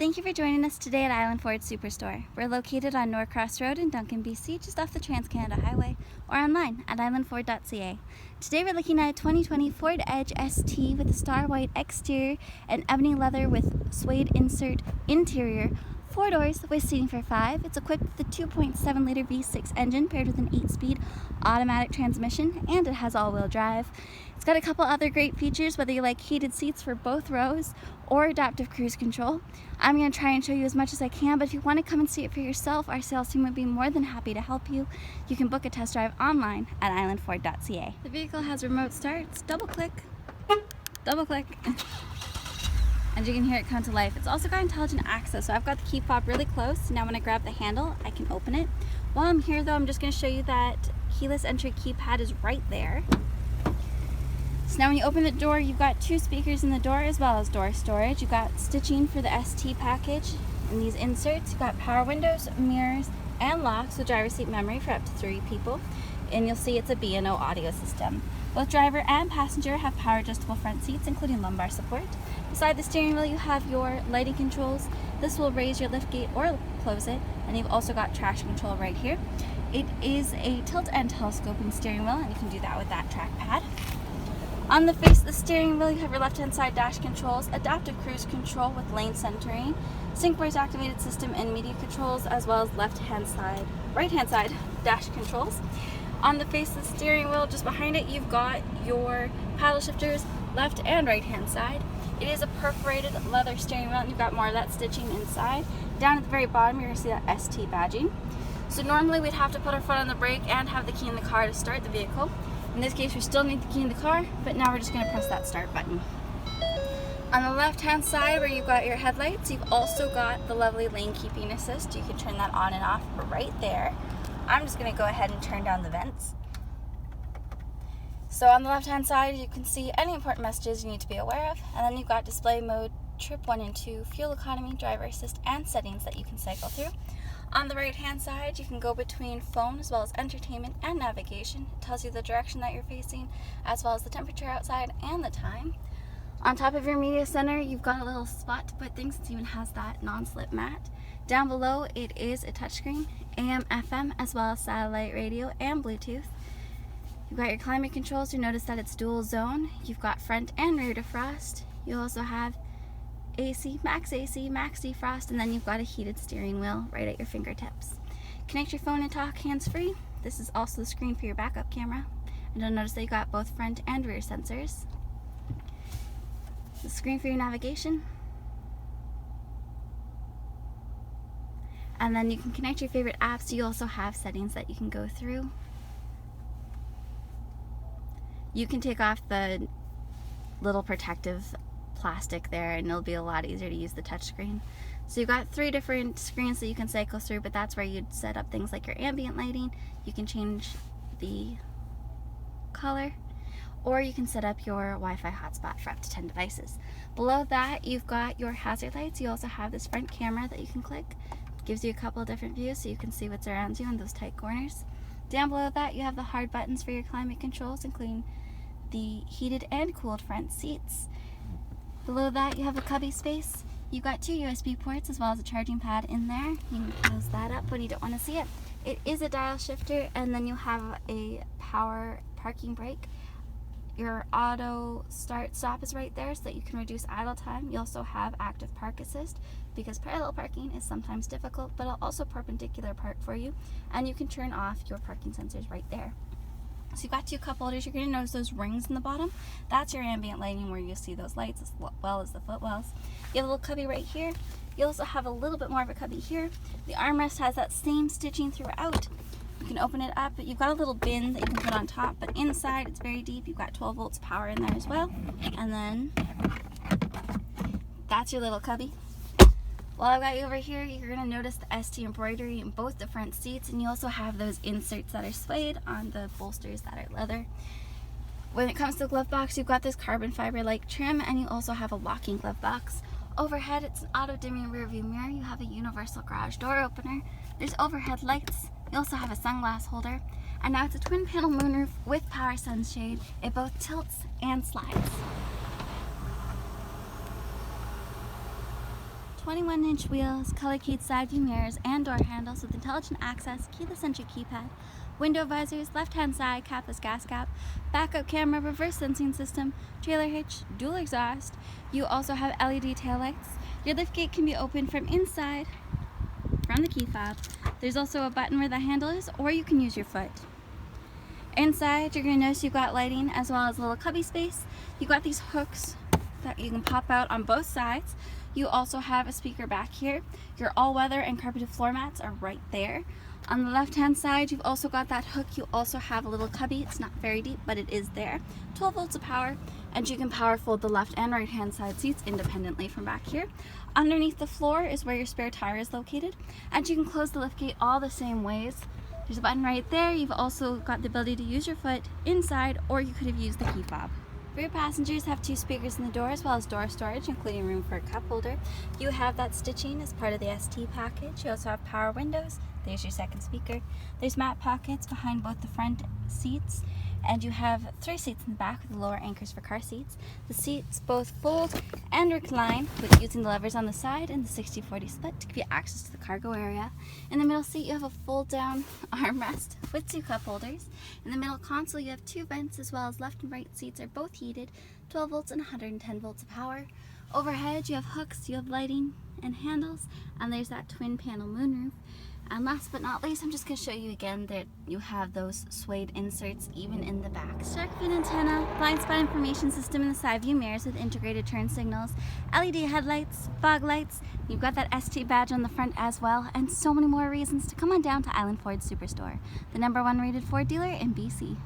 Thank you for joining us today at Island Ford Superstore. We're located on Norcross Road in Duncan, BC, just off the Trans-Canada Highway, or online at islandford.ca. Today we're looking at a 2020 Ford Edge ST with a star white exterior and ebony leather with suede insert interior, 4 doors with seating for 5. It's equipped with a 2.7 liter V6 engine paired with an 8-speed automatic transmission, and it has all-wheel drive. It's got a couple other great features, whether you like heated seats for both rows or adaptive cruise control. I'm going to try and show you as much as I can, but if you want to come and see it for yourself, our sales team would be more than happy to help you. You can book a test drive online at islandford.ca. The vehicle has remote starts. Double click, and you can hear it come to life. It's also got intelligent access, so I've got the key fob really close. Now when I grab the handle, I can open it. While I'm here though, I'm just going to show you that keyless entry keypad is right there. So now when you open the door, you've got 2 speakers in the door as well as door storage. You've got stitching for the ST package and these inserts. You've got power windows, mirrors, and locks with driver's seat memory for up to 3 people. And you'll see it's a B&O audio system. Both driver and passenger have power adjustable front seats, including lumbar support. Beside the steering wheel, you have your lighting controls. This will raise your lift gate or close it, and you've also got traction control right here. It is a tilt and telescoping steering wheel, and you can do that with that trackpad. On the face of the steering wheel, you have your left-hand side dash controls, adaptive cruise control with lane centering, sync voice activated system and media controls, as well as right-hand side dash controls. On the face of the steering wheel, just behind it, you've got your paddle shifters, left and right-hand side. It is a perforated leather steering wheel, and you've got more of that stitching inside. Down at the very bottom, you're going to see that ST badging. So normally we'd have to put our foot on the brake and have the key in the car to start the vehicle. In this case, we still need the key in the car, but now we're just going to press that start button. On the left-hand side, where you've got your headlights, you've also got the lovely lane keeping assist. You can turn that on and off right there. I'm just going to go ahead and turn down the vents. So on the left-hand side, you can see any important messages you need to be aware of, and then you've got display mode, trip 1 and 2, fuel economy, driver assist, and settings that you can cycle through. On the right-hand side, you can go between phone as well as entertainment and navigation. It tells you the direction that you're facing, as well as the temperature outside and the time. On top of your media center, you've got a little spot to put things. It even has that non-slip mat. Down below, it is a touchscreen, AM, FM, as well as satellite radio and Bluetooth. You've got your climate controls. You notice that it's dual zone. You've got front and rear defrost. You also have AC, max defrost, and then you've got a heated steering wheel right at your fingertips. Connect your phone and talk hands-free. This is also the screen for your backup camera. And you'll notice that you got both front and rear sensors. The screen for your navigation. And then you can connect your favorite apps. You also have settings that you can go through. You can take off the little protective plastic there, and it'll be a lot easier to use the touchscreen. So you've got 3 different screens that you can cycle through, but that's where you'd set up things like your ambient lighting. You can change the color, or you can set up your Wi-Fi hotspot for up to 10 devices. Below that, you've got your hazard lights. You also have this front camera that you can click. It gives you a couple of different views so you can see what's around you in those tight corners. Down below that, you have the hard buttons for your climate controls, including the heated and cooled front seats. Below that, you have a cubby space. You've got 2 USB ports as well as a charging pad in there. You can close that up when you don't want to see it. It is a dial shifter, and then you have a power parking brake. Your auto start stop is right there so that you can reduce idle time. You also have active park assist because parallel parking is sometimes difficult, but it'll also perpendicular park for you, and you can turn off your parking sensors right there. So you've got 2 cup holders. You're going to notice those rings in the bottom. That's your ambient lighting where you'll see those lights as well as the footwells. You have a little cubby right here. You also have a little bit more of a cubby here. The armrest has that same stitching throughout. You can open it up, but you've got a little bin that you can put on top, but inside it's very deep. You've got 12 volts power in there as well. And then that's your little cubby. While I've got you over here, you're going to notice the ST embroidery in both the front seats, and you also have those inserts that are suede on the bolsters that are leather. When it comes to the glove box, you've got this carbon fiber-like trim, and you also have a locking glove box. Overhead, it's an auto-dimming rear view mirror. You have a universal garage door opener. There's overhead lights. You also have a sunglass holder. And now it's a twin panel moonroof with power sunshade. It both tilts and slides. 21-inch wheels, color-keyed side view mirrors, and door handles with intelligent access, keyless entry keypad, window visors, left-hand side, capless gas cap, backup camera, reverse sensing system, trailer hitch, dual exhaust. You also have LED taillights. Your liftgate can be opened from inside from the key fob. There's also a button where the handle is, or you can use your foot. Inside, you're going to notice you've got lighting as well as a little cubby space. You've got these hooks that you can pop out on both sides. You also have a speaker back here. Your all-weather and carpeted floor mats are right there. On the left-hand side, you've also got that hook. You also have a little cubby. It's not very deep, but it is there. 12 volts of power, and you can power fold the left and right-hand side seats independently from back here. Underneath the floor is where your spare tire is located, and you can close the liftgate all the same ways. There's a button right there. You've also got the ability to use your foot inside, or you could have used the key fob. Rear passengers have 2 speakers in the door as well as door storage, including room for a cup holder. You have that stitching as part of the ST package. You also have power windows. There's your second speaker. There's mat pockets behind both the front seats, and you have 3 seats in the back with the lower anchors for car seats. The seats both fold and recline with using the levers on the side and the 60-40 split to give you access to the cargo area. In the middle seat, you have a fold-down armrest with 2 cup holders. In the middle console, you have 2 vents as well as left and right seats are both heated, 12 volts and 110 volts of power. Overhead, you have hooks, you have lighting and handles, and there's that twin panel moonroof. And last but not least, I'm just going to show you again that you have those suede inserts even in the back. Shark fin antenna, blind spot information system in the side view mirrors with integrated turn signals, LED headlights, fog lights. You've got that ST badge on the front as well, and so many more reasons to come on down to Island Ford Superstore, the #1 rated Ford dealer in BC.